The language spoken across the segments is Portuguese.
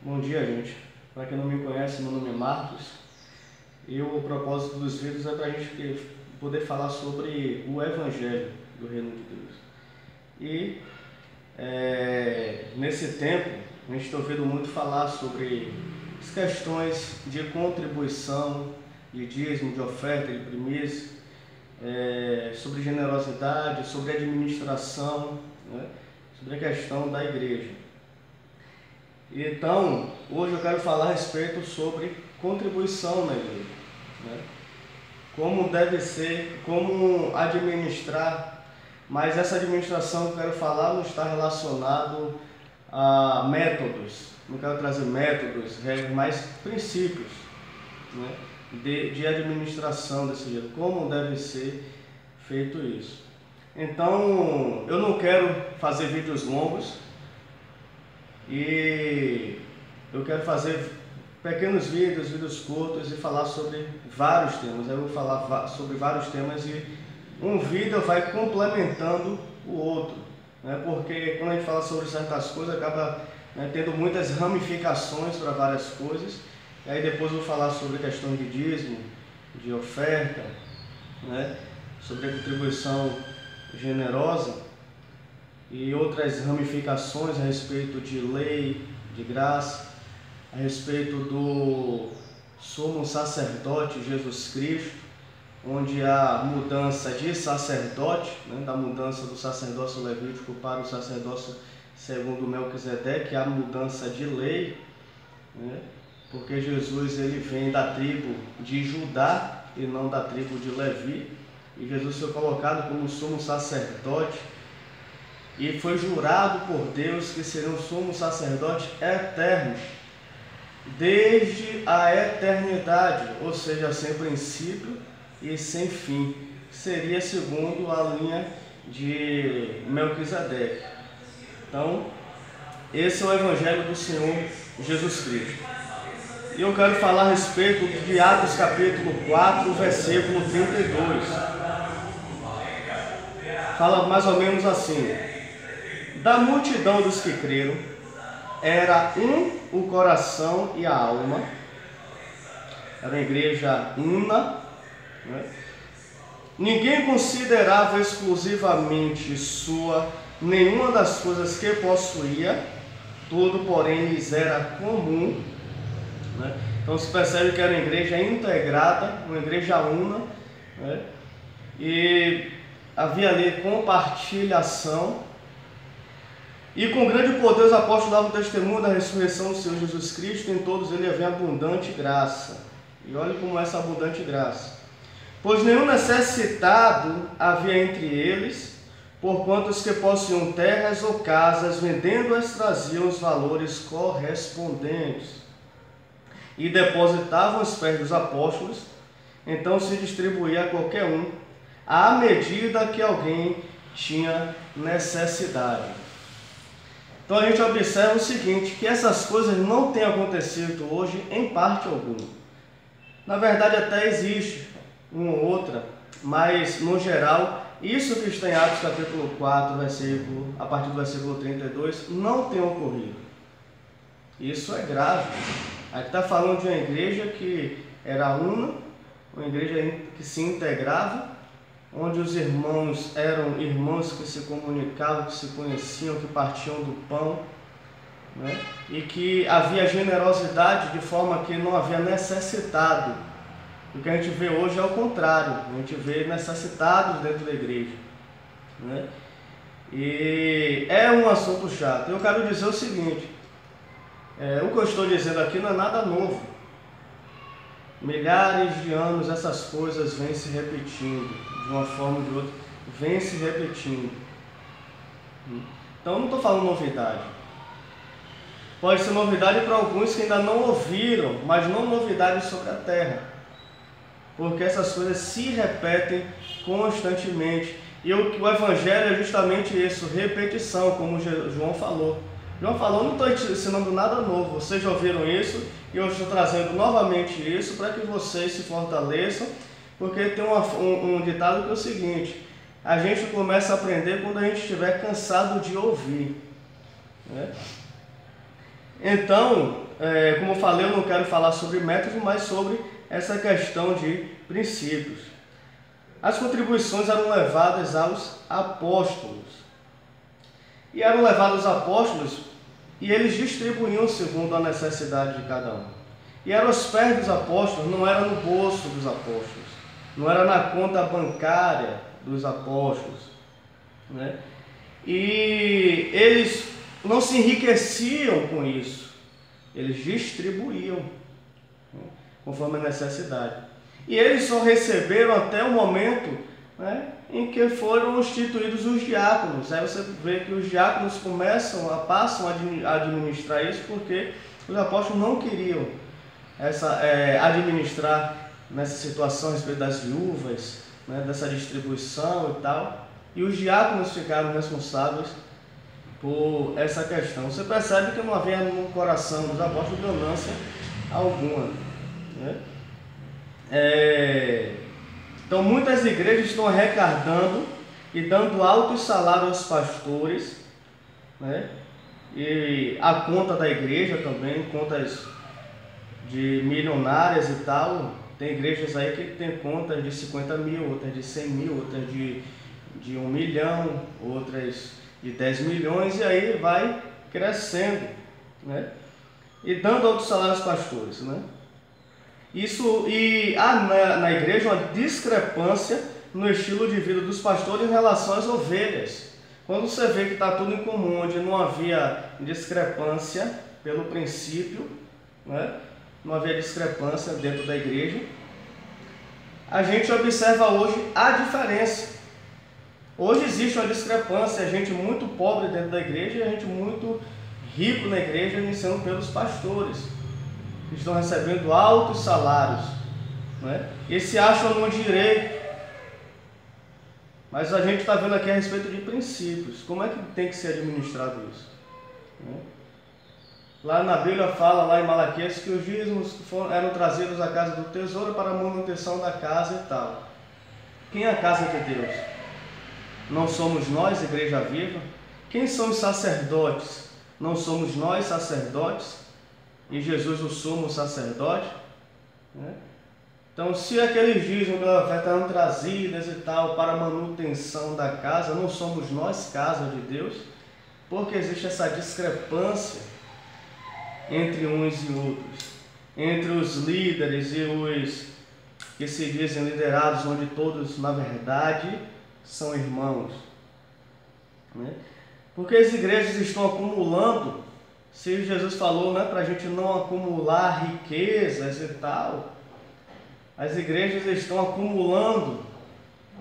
Bom dia, gente. Para quem não me conhece, meu nome é Marcos. E o propósito dos vídeos é para a gente poder falar sobre o Evangelho do Reino de Deus. E nesse tempo, a gente está ouvindo muito falar sobre as questões de contribuição, de dízimo, de oferta, de primícia, sobre generosidade, sobre administração, né? Sobre a questão da igreja. Então, hoje eu quero falar a respeito sobre contribuição na igreja, né? Como deve ser, como administrar, mas essa administração que eu quero falar não está relacionado a métodos, não quero trazer métodos, regras, mas princípios, né? de administração desse jeito, como deve ser feito isso. Então, eu não quero fazer vídeos longos, e eu quero fazer pequenos vídeos curtos e falar sobre vários temas. Eu vou falar sobre vários temas e um vídeo vai complementando o outro, né? Porque quando a gente fala sobre certas coisas, acaba, né, tendo muitas ramificações para várias coisas. E aí depois eu vou falar sobre a questão de dízimo, de oferta, né? Sobre a contribuição generosa e outras ramificações a respeito de lei, de graça, a respeito do sumo sacerdote Jesus Cristo, onde há mudança de sacerdote, né, da mudança do sacerdócio levítico para o sacerdócio segundo Melquisedeque, há mudança de lei, né, porque Jesus ele vem da tribo de Judá e não da tribo de Levi, e Jesus foi colocado como sumo sacerdote e foi jurado por Deus que seria um sumo sacerdote eterno, desde a eternidade, ou seja, sem princípio e sem fim. Seria segundo a linha de Melquisedeque. Então, esse é o Evangelho do Senhor Jesus Cristo. E eu quero falar a respeito de Atos capítulo 4, versículo 32. Fala mais ou menos assim: da multidão dos que creram, era o coração e a alma. Era uma igreja una, né? Ninguém considerava exclusivamente sua nenhuma das coisas que possuía, tudo, porém, lhes era comum, né? Então se percebe que era uma igreja integrada, uma igreja una, né? E havia ali compartilhação. E com grande poder os apóstolos davam testemunho da ressurreição do Senhor Jesus Cristo, em todos eles havia abundante graça. E olha como é essa abundante graça. Pois nenhum necessitado havia entre eles, porquanto os que possuíam terras ou casas, vendendo-as, traziam os valores correspondentes e depositavam aos pés dos apóstolos. Então se distribuía a qualquer um, à medida que alguém tinha necessidade. Então a gente observa o seguinte, que essas coisas não têm acontecido hoje em parte alguma. Na verdade até existe uma ou outra, mas no geral, isso que está em Atos capítulo 4, a partir do versículo 32, não tem ocorrido. Isso é grave. Aqui está falando de uma igreja que era una, uma igreja que se integrava, onde os irmãos eram irmãos que se comunicavam, que se conheciam, que partiam do pão, né? E que havia generosidade de forma que não havia necessitado. O que a gente vê hoje é o contrário, a gente vê necessitados dentro da igreja, né? E é um assunto chato. Eu quero dizer o seguinte, o que eu estou dizendo aqui não é nada novo. Milhares de anos essas coisas vêm se repetindo, de uma forma ou de outra, vêm se repetindo. Então eu não estou falando novidade. Pode ser novidade para alguns que ainda não ouviram, mas não novidade sobre a terra. Porque essas coisas se repetem constantemente. E o Evangelho é justamente isso, repetição, como João falou. João falou, não estou ensinando nada novo, vocês já ouviram isso, e eu estou trazendo novamente isso para que vocês se fortaleçam, porque tem um ditado que é o seguinte, a gente começa a aprender quando a gente estiver cansado de ouvir, né? Então, como eu falei, eu não quero falar sobre métodos, mas sobre essa questão de princípios. As contribuições eram levadas aos apóstolos. E eram levadas aos apóstolos e eles distribuíam segundo a necessidade de cada um. E eram os pés dos apóstolos, não era no bolso dos apóstolos, não era na conta bancária dos apóstolos, né? E eles não se enriqueciam com isso, eles distribuíam, né, conforme a necessidade. E eles só receberam até o momento, né, em que foram instituídos os diáconos. Aí você vê que os diáconos passam a administrar isso, porque os apóstolos não queriam administrar nessa situação a respeito das viúvas, né, dessa distribuição e tal. E os diáconos ficaram responsáveis por essa questão. Você percebe que não havia no coração dos apóstolos ganância alguma, né? Então muitas igrejas estão arrecadando e dando altos salários aos pastores, né? E a conta da igreja também, contas de milionárias e tal. Tem igrejas aí que tem contas de 50 mil, outras de 100 mil, outras de 1 milhão, outras de 10 milhões, e aí vai crescendo, né? E dando altos salários aos pastores, né? E há na igreja uma discrepância no estilo de vida dos pastores em relação às ovelhas. Quando você vê que está tudo em comum, onde não havia discrepância pelo princípio, né? Não havia discrepância dentro da igreja, a gente observa hoje a diferença. Hoje existe uma discrepância, gente muito pobre dentro da igreja e gente muito rico na igreja, iniciando pelos pastores, que estão recebendo altos salários, né? E se acham no direito. Mas a gente está vendo aqui a respeito de princípios. Como é que tem que ser administrado isso, né? Lá na Bíblia fala, lá em Malaquias, que os dízimos eram trazidos à casa do tesouro para a manutenção da casa e tal. Quem é a casa de Deus? Não somos nós, Igreja Viva? Quem são os sacerdotes? Não somos nós, sacerdotes? E Jesus, o sumo sacerdote, né? Então, se aqueles dízimos da oferta eram trazidas e tal para a manutenção da casa, não somos nós, casa de Deus? Porque existe essa discrepância entre uns e outros, entre os líderes e os que se dizem liderados, onde todos, na verdade, são irmãos, né? Porque as igrejas estão acumulando, se Jesus falou, né, para a gente não acumular riquezas e tal, as igrejas estão acumulando,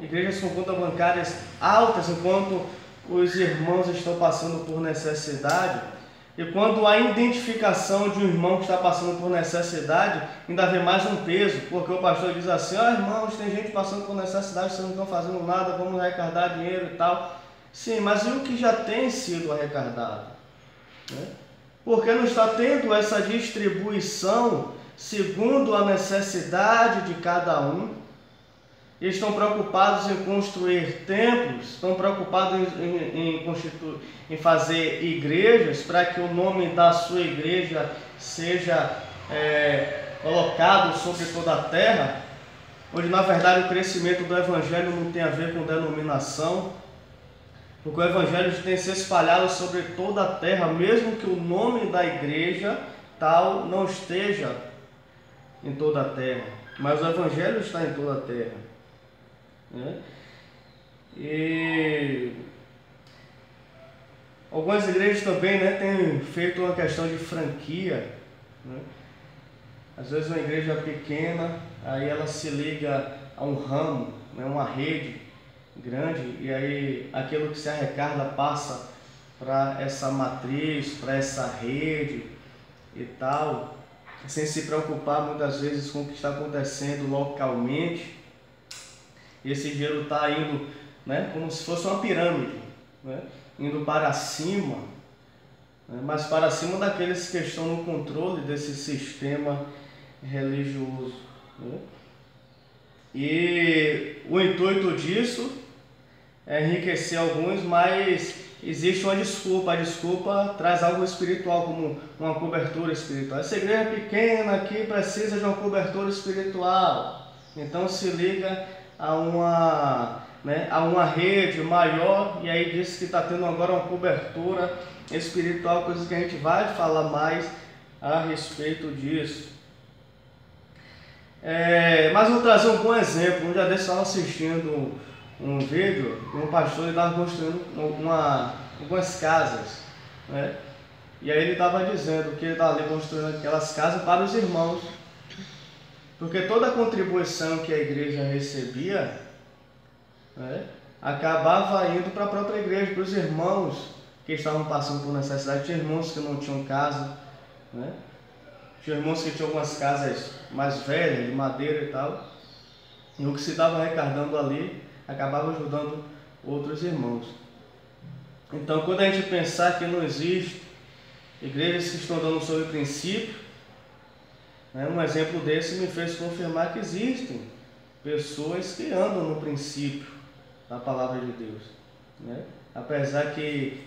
igrejas com contas bancárias altas, enquanto os irmãos estão passando por necessidade. E quando há identificação de um irmão que está passando por necessidade, ainda vem mais um peso, porque o pastor diz assim: irmãos, tem gente passando por necessidade, vocês não estão fazendo nada, vamos arrecadar dinheiro e tal. Sim, mas e o que já tem sido arrecadado, né? Porque não está tendo essa distribuição segundo a necessidade de cada um. Eles estão preocupados em construir templos, estão preocupados em fazer igrejas para que o nome da sua igreja seja colocado sobre toda a terra, onde na verdade o crescimento do Evangelho não tem a ver com denominação, porque o Evangelho tem se espalhado sobre toda a terra, mesmo que o nome da igreja tal não esteja em toda a terra, mas o Evangelho está em toda a terra, né? E algumas igrejas também, né, têm feito uma questão de franquia, né? Às vezes uma igreja pequena, aí ela se liga a um ramo, né, uma rede grande, e aí aquilo que se arrecada passa para essa matriz, para essa rede e tal, sem se preocupar muitas vezes com o que está acontecendo localmente. E esse dinheiro está indo, né, como se fosse uma pirâmide, né, indo para cima, né, mas para cima daqueles que estão no controle desse sistema religioso, né? E o intuito disso é enriquecer alguns, mas existe uma desculpa. A desculpa traz algo espiritual, como uma cobertura espiritual. Essa igreja pequena aqui precisa de uma cobertura espiritual. Então se liga a uma rede maior, e aí diz que está tendo agora uma cobertura espiritual, coisa que a gente vai falar mais a respeito disso. Mas vou trazer um bom exemplo. Um dia desse eu estava assistindo um vídeo de um pastor, ele estava construindo algumas casas, né? E aí ele estava dizendo que ele estava ali construindo aquelas casas para os irmãos, porque toda a contribuição que a igreja recebia, né, acabava indo para a própria igreja, para os irmãos que estavam passando por necessidade. Tinha irmãos que não tinham casa, né? Tinha irmãos que tinham algumas casas mais velhas, de madeira e tal, e o que se estava arrecadando ali acabava ajudando outros irmãos. Então, quando a gente pensar que não existe igrejas que estão dando sobre princípio, né, um exemplo desse me fez confirmar que existem pessoas que andam no princípio da palavra de Deus, né? Apesar que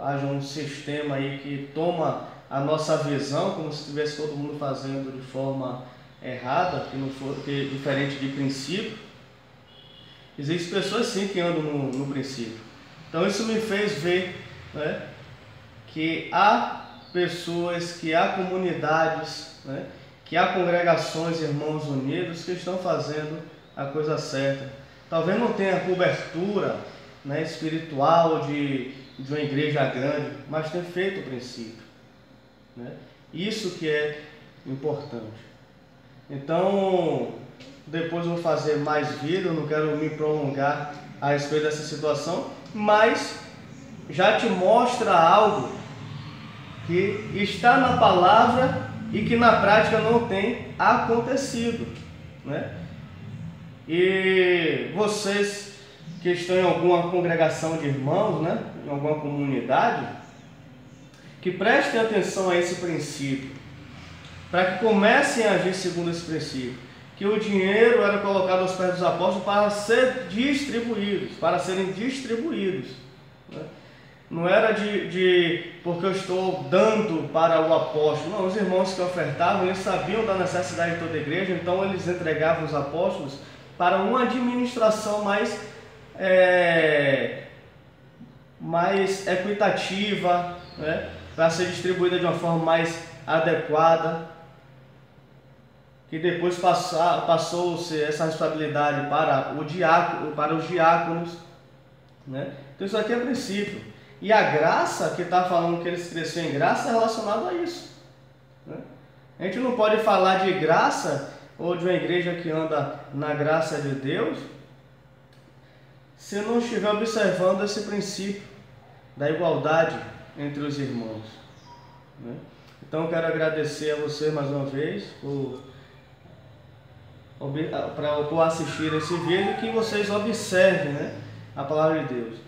haja um sistema aí que toma a nossa visão como se estivesse todo mundo fazendo de forma errada, que não for diferente de princípio, existem pessoas sim que andam no princípio. Então isso me fez ver, né, que há pessoas, que há comunidades, né, que há congregações, irmãos unidos, que estão fazendo a coisa certa. Talvez não tenha cobertura, né, espiritual de uma igreja grande, mas tem feito o princípio, né? Isso que é importante. Então, depois eu vou fazer mais vídeo, não quero me prolongar a respeito dessa situação, mas já te mostra algo que está na palavra e que na prática não tem acontecido, né? E vocês que estão em alguma congregação de irmãos, né, em alguma comunidade, que prestem atenção a esse princípio, para que comecem a agir segundo esse princípio, que o dinheiro era colocado aos pés dos apóstolos para serem distribuídos, né? Não era porque eu estou dando para o apóstolo. Não, os irmãos que ofertavam, eles sabiam da necessidade de toda a igreja, então eles entregavam os apóstolos para uma administração mais equitativa, né? Para ser distribuída de uma forma mais adequada, que depois passou-se essa responsabilidade para os diáconos, né? Então isso aqui é princípio. E a graça, que está falando que eles cresceram em graça, é relacionado a isso, né? A gente não pode falar de graça ou de uma igreja que anda na graça de Deus se não estiver observando esse princípio da igualdade entre os irmãos, né? Então eu quero agradecer a você mais uma vez por assistir esse vídeo, que vocês observem, né, a palavra de Deus.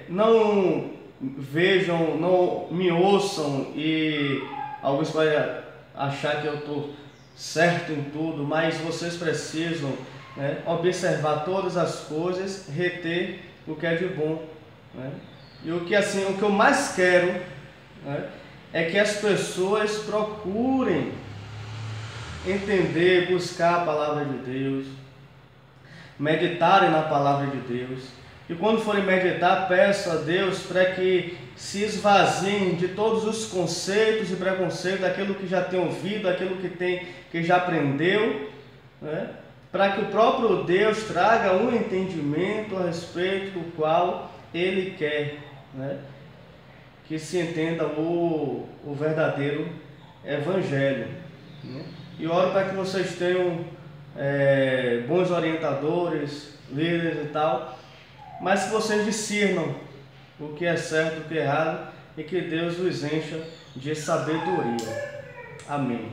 Não vejam, não me ouçam e alguns podem achar que eu estou certo em tudo, mas vocês precisam, né, observar todas as coisas, reter o que é de bom, né? E o que eu mais quero, né, é que as pessoas procurem entender, buscar a palavra de Deus, meditarem na palavra de Deus. E quando forem meditar, peço a Deus para que se esvaziem de todos os conceitos e preconceitos, daquilo que já tem ouvido, daquilo que já aprendeu, né? Para que o próprio Deus traga um entendimento a respeito do qual Ele quer, né, que se entenda o verdadeiro Evangelho, né? E oro para que vocês tenham bons orientadores, líderes e tal, mas que vocês discernam o que é certo e o que é errado, e que Deus os encha de sabedoria. Amém.